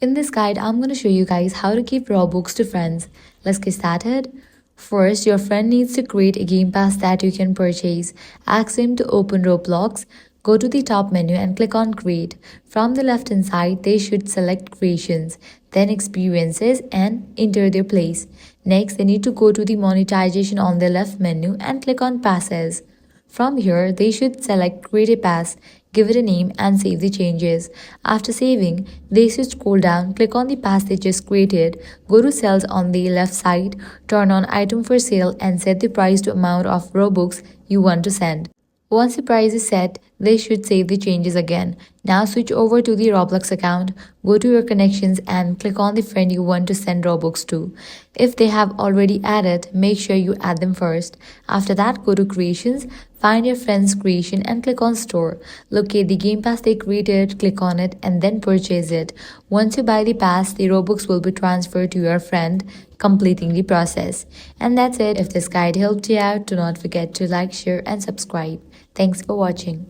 In this guide, I'm going to show you guys how to keep Robux to friends. Let's get started. First, your friend needs to create a game pass that you can purchase. Ask him to open Roblox. Go to the top menu and click on Create. From the left hand side, they should select Creations, then Experiences and enter their place. Next, they need to go to the Monetization on the left menu and click on Passes. From here, they should select Create a Pass, give it a name and save the changes. After saving, they should scroll down, click on the pass they just created, go to Sales on the left side, turn on Item for Sale and set the price to amount of Robux you want to send. Once the price is set, they should save the changes again. Now switch over to the Roblox account, go to your connections and click on the friend you want to send Robux to. If they have already added, make sure you add them first. After that, go to creations, find your friend's creation and click on store. Locate the game pass they created, click on it and then purchase it. Once you buy the pass, the Robux will be transferred to your friend, completing the process. And that's it. If this guide helped you out, do not forget to like, share and subscribe. Thanks for watching.